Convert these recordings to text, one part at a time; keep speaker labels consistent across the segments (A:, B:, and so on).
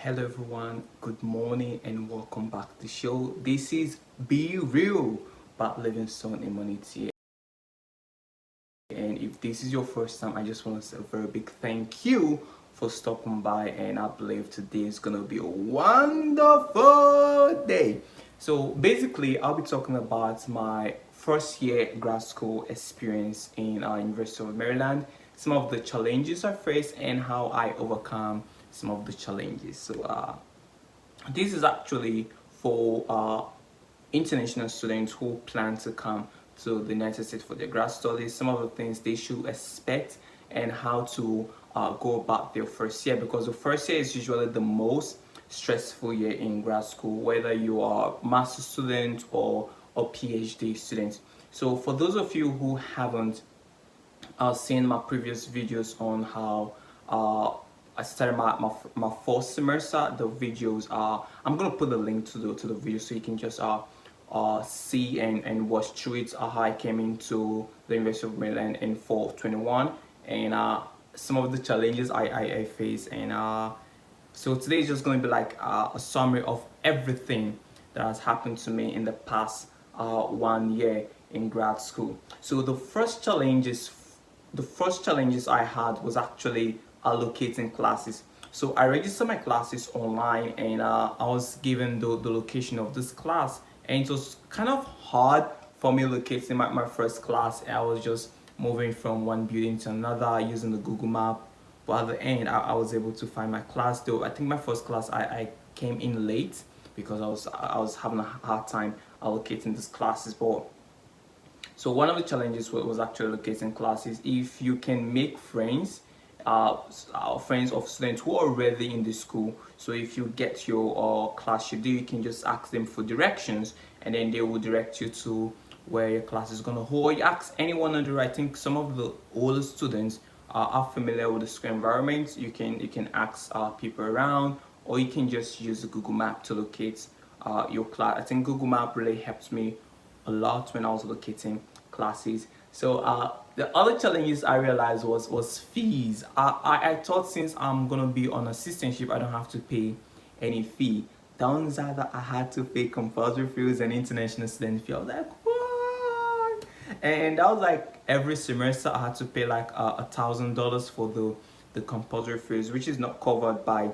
A: Hello everyone, good morning and welcome back to the show. This is Be Real about Livingstone Immunity. And if this is your first time, I just want to say a very big thank you for stopping by. And I believe today is going to be a wonderful day. So basically, I'll be talking about my first year grad school experience in University of Maryland, some of the challenges I faced and how I overcome some of the challenges. So this is actually for international students who plan to come to the United States for their grad studies, some of the things they should expect and how to go about their first year, because the first year is usually the most stressful year in grad school, whether you are a master's student or a PhD student. So for those of you who haven't seen my previous videos on how I started my first semester, the videos are I'm gonna put the link to the video so you can just see and watch through it, how I came into the University of Maryland in fall of 21 and some of the challenges I face. And so today is just going to be like a summary of everything that has happened to me in the past 1 year in grad school. So the first challenges I had was actually allocating classes. So I registered my classes online and I was given the location of this class, and it was kind of hard for me locating my first class. I was just moving from one building to another using the Google map, but at the end I was able to find my class. Though I think my first class I came in late because I was having a hard time allocating these classes. But so one of the challenges was actually locating classes. If you can make friends, friends of students who are already in the school. So if you get your class schedule, you can just ask them for directions, and then they will direct you to where your class is gonna hold. Or you ask anyone on the right. I think some of the older students are familiar with the school environment. You can ask people around, or you can just use the Google Map to locate your class. I think Google Map really helped me a lot when I was locating classes. So the other challenges I realized was fees. I thought since I'm gonna be on assistantship, I don't have to pay any fee. Turns out that I had to pay compulsory fees and international student fee. I was like, what? And that was like every semester I had to pay like $1,000 for the compulsory fees, which is not covered by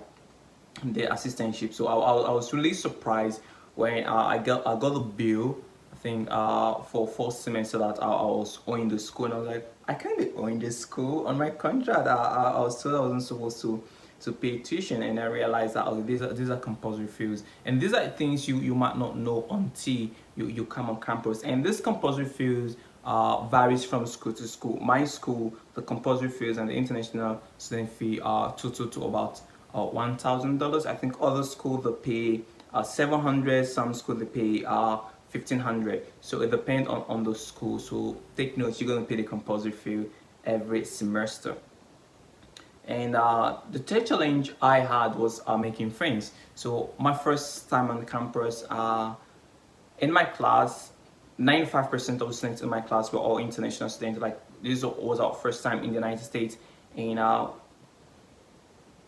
A: the assistantship. So I was really surprised when I got a bill, I think for first semester, that I was owing the school, and I was like, I can't be owing this school on my contract. I was told I wasn't supposed to pay tuition, and I realized that these are compulsory fees, and these are things you might not know until you come on campus. And this compulsory fees varies from school to school. My school, the compulsory fees and the international student fee are to about $1,000. I think other schools they pay 700. Some schools they pay 1,500. So it depends on the school. So take note, you're gonna pay the compulsory fee every semester. And the third challenge I had was making friends. So my first time on campus, in my class, 95% of the students in my class were all international students. Like this was our first time in the United States, and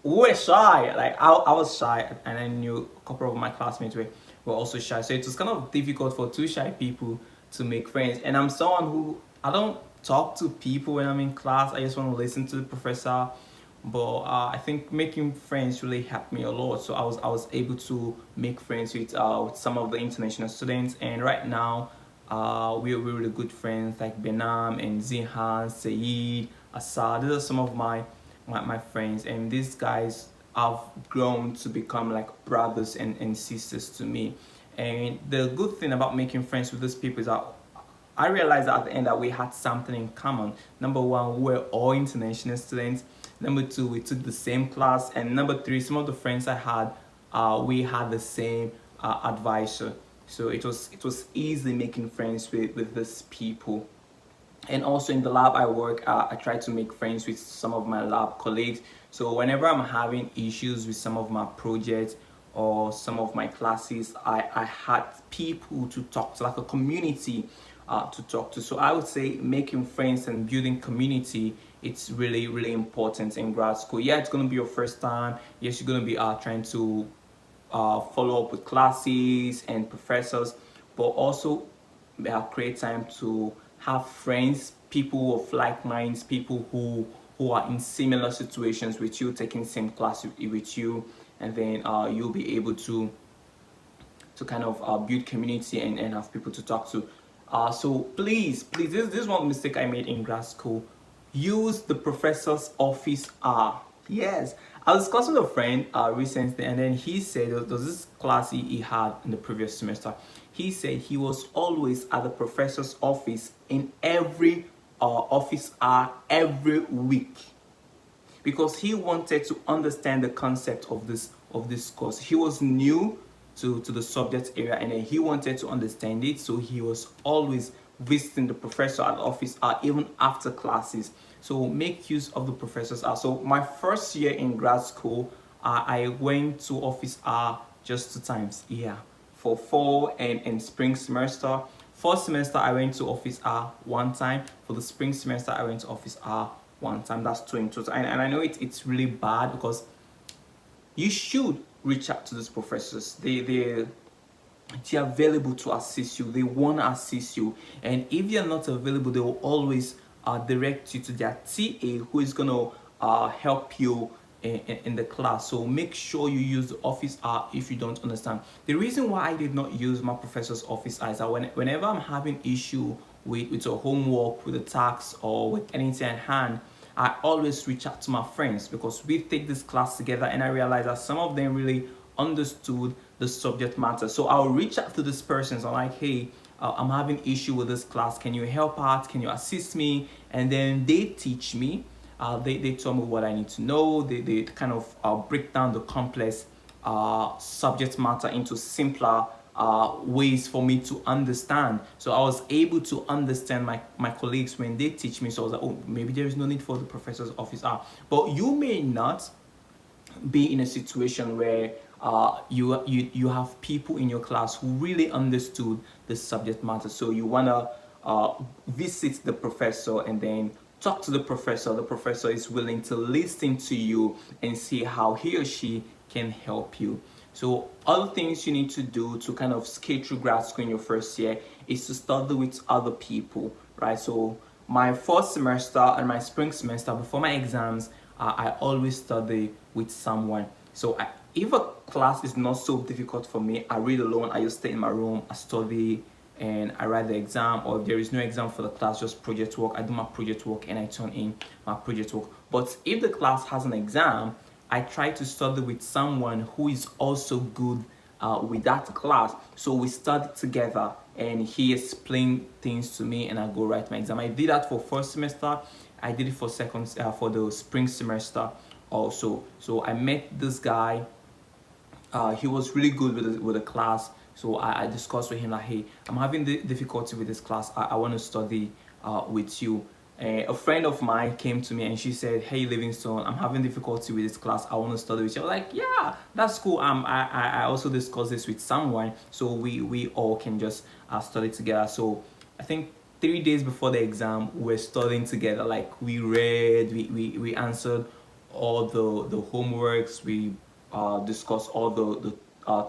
A: we were shy. Like I was shy, and I knew a couple of my classmates were also shy. So it was kind of difficult for two shy people to make friends. And I'm someone who I don't talk to people when I'm in class. I just want to listen to the professor. But I think making friends really helped me a lot. So I was able to make friends with some of the international students, and right now we're really good friends, like Benam and Zihan, Saeed, Assad. These are some of my friends, and these guys have grown to become like brothers and sisters to me. And the good thing about making friends with these people is that I realized at the end that we had something in common. Number one, we were all international students. Number two, we took the same class. And number three, some of the friends I had, we had the same advisor. So it was easy making friends with these people. And also in the lab I work, I try to make friends with some of my lab colleagues. So whenever I'm having issues with some of my projects or some of my classes, I had people to talk to, like a community to talk to. So I would say making friends and building community it's really important in grad school. Yeah, it's going to be your first time. Yes, you're going to be trying to follow up with classes and professors, but also create time to have friends, people of like minds, people who are in similar situations with you, taking same class with you, and then you'll be able to kind of build community and have people to talk to. So please, this is one mistake I made in grad school. Use the professor's office hour. Yes, I was discussing with a friend recently, and then he said there was this class he had in the previous semester. He said he was always at the professor's office in every office hour every week because he wanted to understand the concept of this course. He was new to the subject area, and then he wanted to understand it, so he was always visiting the professor at the office even after classes. So make use of the professors so my first year in grad school, I went to office just 2 times. Yeah, for fall and spring semester. First semester I went to office 1 time. For the spring semester I went to office 1 time. That's two in total. And I know it's really bad because you should reach out to these professors. They're available to assist you. They want to assist you. And if you're not available, they will always direct you to their TA who is going to help you in the class. So make sure you use the office hour if you don't understand. The reason why I did not use my professor's office hour is that whenever I'm having issue with a homework, with a task, or with anything at hand, I always reach out to my friends because we take this class together, and I realize that some of them really understood the subject matter. So I'll reach out to these persons. I'm like, hey, I'm having issue with this class. Can you help out? Can you assist me? And then they teach me. They tell me what I need to know. They kind of break down the complex subject matter into simpler ways for me to understand. So I was able to understand my colleagues when they teach me. So I was like, oh, maybe there is no need for the professor's office hour. But you may not be in a situation where you have people in your class who really understood the subject matter. So you want to visit the professor and then talk to the professor. The professor is willing to listen to you and see how he or she can help you. So other things you need to do to kind of skate through grad school in your first year is to study with other people, right? So my first semester and my spring semester before my exams, I always study with someone. So if a class is not so difficult for me, I read alone. I just stay in my room, I study, and I write the exam. Or if there is no exam for the class, just project work. I do my project work and I turn in my project work. But if the class has an exam, I try to study with someone who is also good with that class. So we study together and he explained things to me and I go write my exam. I did that for first semester. I did it for for the spring semester also. So I met this guy. He was really good with the class. So I discussed with him like, hey, I'm having the difficulty with this class. I want to study with you. A friend of mine came to me and she said, hey Livingstone, I'm having difficulty with this class. I want to study with you. I was like, yeah, that's cool. I also discussed this with someone, so we all can just study together. So I think 3 days before the exam, we're studying together. Like we read, we answered all the homeworks, we discussed all the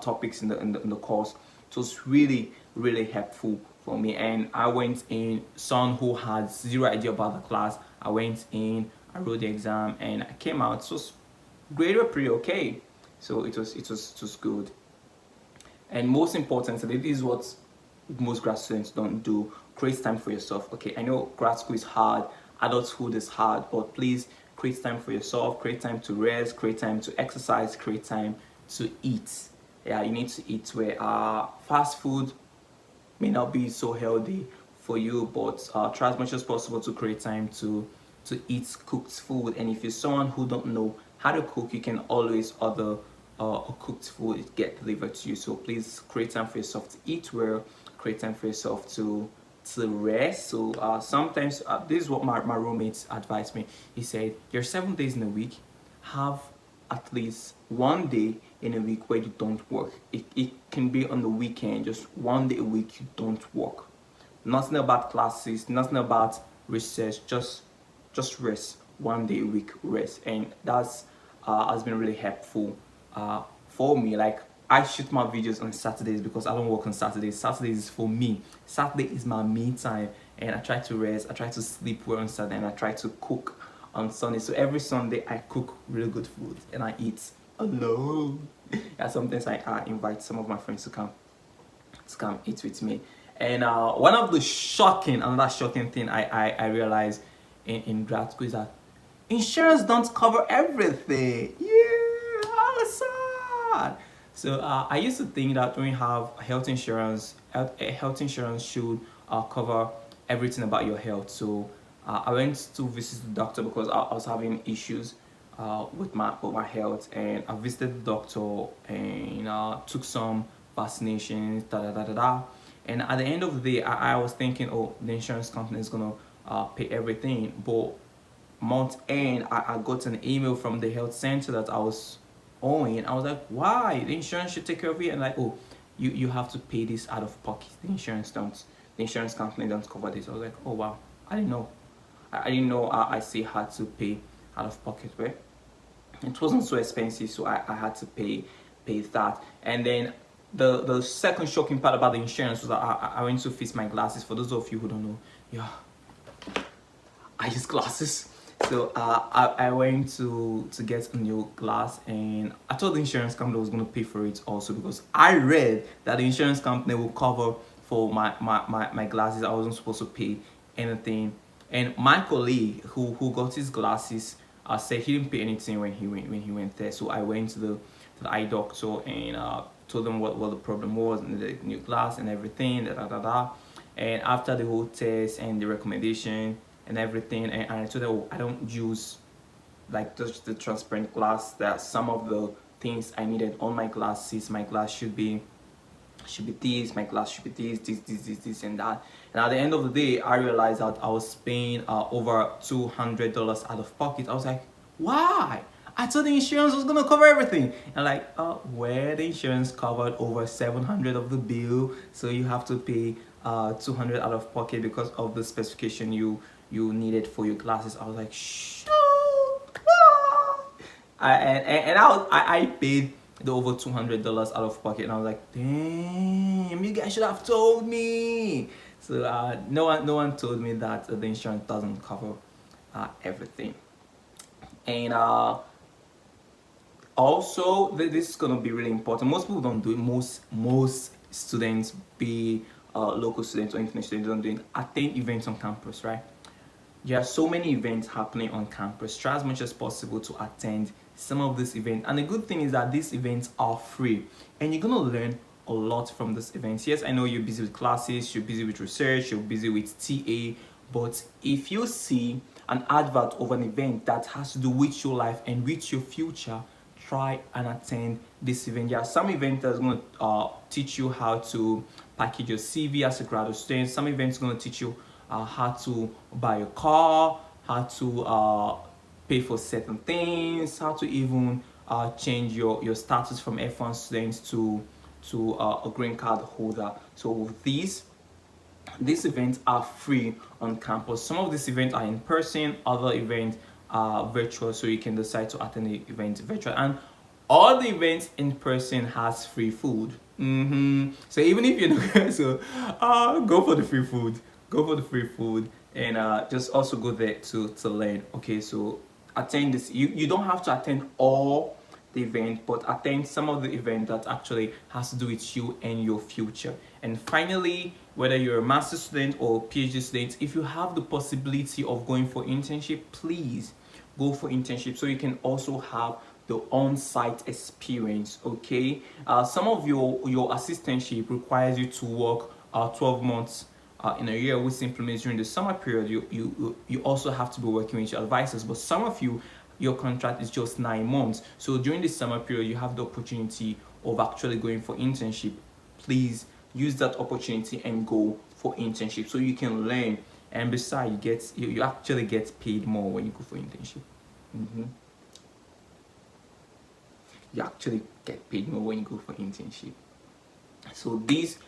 A: topics in the course. So it's really helpful for me. And I went in, someone who had zero idea about the class. I went in, I wrote the exam, and I came out. So grade were pretty okay. So it was good. And most importantly, this is what most grad students don't do: create time for yourself. Okay, I know grad school is hard, adulthood is hard, but please create time for yourself, create time to rest, create time to exercise, create time to eat. Yeah, you need to eat. Where fast food may not be so healthy for you, but try as much as possible to create time to eat cooked food. And if you're someone who don't know how to cook, you can always order a cooked food, it get delivered to you. So please create time for yourself to eat well, create time for yourself to rest. So sometimes this is what my roommates advised me. He said, "You're 7 days in a week, have at least one day in a week where you don't work. It can be on the weekend, just one day a week you don't work. Nothing about classes, nothing about research, just rest. 1 day a week rest, and that's has been really helpful for me. Like, I shoot my videos on Saturdays because I don't work on Saturdays. Saturdays is for me. Saturday is my me time, and I try to rest. I try to sleep well on Saturday, and I try to cook on Sunday. So every Sunday I cook really good food and I eat alone. Yeah, sometimes I invite some of my friends to come eat with me. And one of the another shocking thing I realized in grad school is that insurance don't cover everything. Yeah, how sad. So I used to think that when you have health insurance should cover everything about your health. So I went to visit the doctor because I was having issues with my health, and I visited the doctor and took some vaccinations, da da da da da. And at the end of the day, I was thinking, oh, the insurance company is gonna pay everything. But month end, I got an email from the health center that I was owing. I was like, why? The insurance should take care of it. And like, oh, you have to pay this out of pocket. The insurance company don't cover this. I was like, oh wow, I didn't know. I didn't know I still had to pay out of pocket. Where it wasn't so expensive, so I had to pay that. And then the second shocking part about the insurance was that I went to fix my glasses. For those of you who don't know, yeah, I use glasses. So I went to get a new glass, and I thought the insurance company was going to pay for it also, because I read that the insurance company will cover for my glasses. I wasn't supposed to pay anything. And my colleague who got his glasses said he didn't pay anything when he went there. So I went to the eye doctor and told them what the problem was, and the new glass and everything, da da da da. And after the whole test and the recommendation and everything, and I told them, oh, I don't use like just the transparent glass. That some of the things I needed on my glasses. My glass should be this, my glass should be this and that. And at the end of the day, I realized that I was paying over $200 out of pocket. I was like, why? I thought the insurance was gonna cover everything. And like, where the insurance covered over 700 of the bill, so you have to pay 200 out of pocket because of the specification you needed for your glasses. I was like, shoot. I paid the over $200 out of pocket, and I was like, damn, you guys should have told me. So no one told me that the insurance doesn't cover everything. And also, this is gonna be really important. Most people don't do it. Most students, be local students or international students, don't do it. Attend events on campus, right? There are so many events happening on campus. Try as much as possible to attend some of these events. And the good thing is that these events are free, and you're gonna learn a lot from these events. Yes, I know you're busy with classes, you're busy with research, you're busy with TA, but if you see an advert of an event that has to do with your life and with your future, try and attend this event. There are some events that's going to teach you how to package your CV as a graduate student. Some events are going to teach you how to buy a car, how to pay for certain things, how to even change your status from F1 students to a green card holder. So these events are free on campus. Some of these events are in person, other events are virtual, so you can decide to attend the event virtual. And all the events in person has free food. So even if you know, so go for the free food. Go for the free food, and just also go there to learn. Okay, so attend this. You don't have to attend all the event, but attend some of the event that actually has to do with you and your future. And finally, whether you're a master's student or PhD student, if you have the possibility of going for internship, please go for internship, so you can also have the on-site experience. Okay, some of your assistantship requires you to work 12 months in a year, which simply means during the summer period you also have to be working with your advisors. But some of you, your contract is just 9 months, so during the summer period you have the opportunity of actually going for internship. Please use that opportunity and go for internship, so you can learn, and besides you actually get paid more when you go for internship. You actually get paid more when you go for internship. So this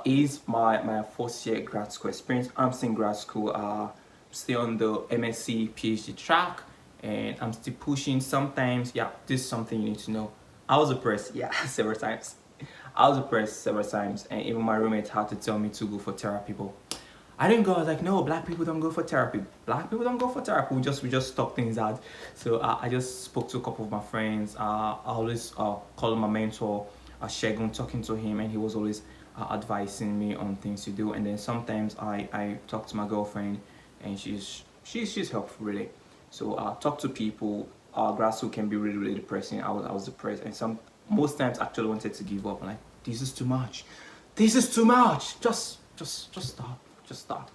A: is my first year grad school experience. I'm still in grad school, stay on the MSc PhD track, and I'm still pushing. Sometimes, yeah, this is something you need to know. I was depressed, yeah, several times. I was depressed several times, and even my roommate had to tell me to go for therapy. But I didn't go. I was like, no, black people don't go for therapy. Black people don't go for therapy. We just talk things out. So I just spoke to a couple of my friends. I always call my mentor, Shegun, talking to him, and he was always advising me on things to do. And then sometimes I talk to my girlfriend, and she's helpful really. So talk to people. Grad school can be really really depressing. I was depressed, and most times actually wanted to give up. I'm like, this is too much. This is too much. Just stop. Just stop.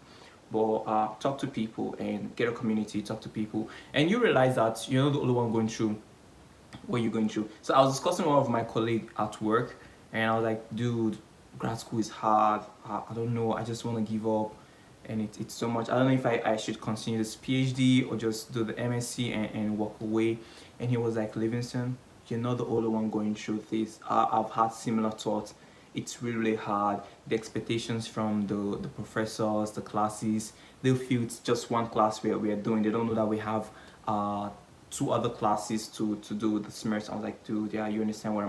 A: But talk to people and get a community. Talk to people, and you realize that you're not the only one going through what you're going through. So I was discussing with one of my colleagues at work, and I was like, dude, grad school is hard. I don't know. I just want to give up, and it's so much. I don't know if I should continue this PhD or just do the MSc and walk away. And he was like, Livingston, you're not the only one going through this. I've had similar thoughts. It's really, really hard. The expectations from the professors, the classes, they feel it's just one class we are doing. They don't know that we have two other classes to do the semester. I was like, dude, yeah, you understand what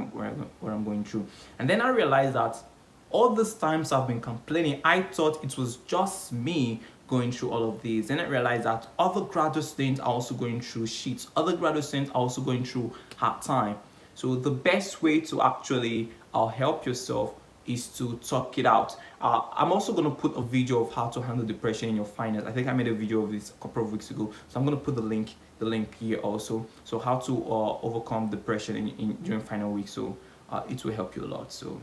A: I'm going through. And then I realized that all these times I've been complaining, I thought it was just me going through all of these. Then I realized that other graduate students are also going through sheets. Other graduate students are also going through hard time. So the best way to actually help yourself is to talk it out. I'm also going to put a video of how to handle depression in your finals. I think I made a video of this a couple of weeks ago, so I'm going to put the link here also. So how to overcome depression during final week. So it will help you a lot. So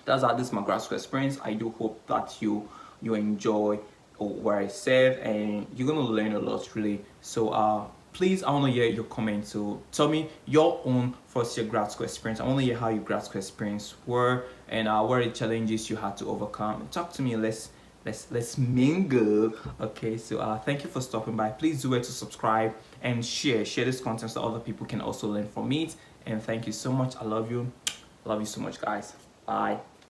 A: this is my grad school experience. I do hope that you enjoy what I said, and you're gonna learn a lot really. So please, I want to hear your comments. So tell me your own first year grad school experience. I want to hear how your grad school experience were, and what are the challenges you had to overcome. Talk to me. Let's mingle. Okay, so thank you for stopping by. Please do it to subscribe and share this content so other people can also learn from it. And thank you so much. I love you so much, guys. Bye.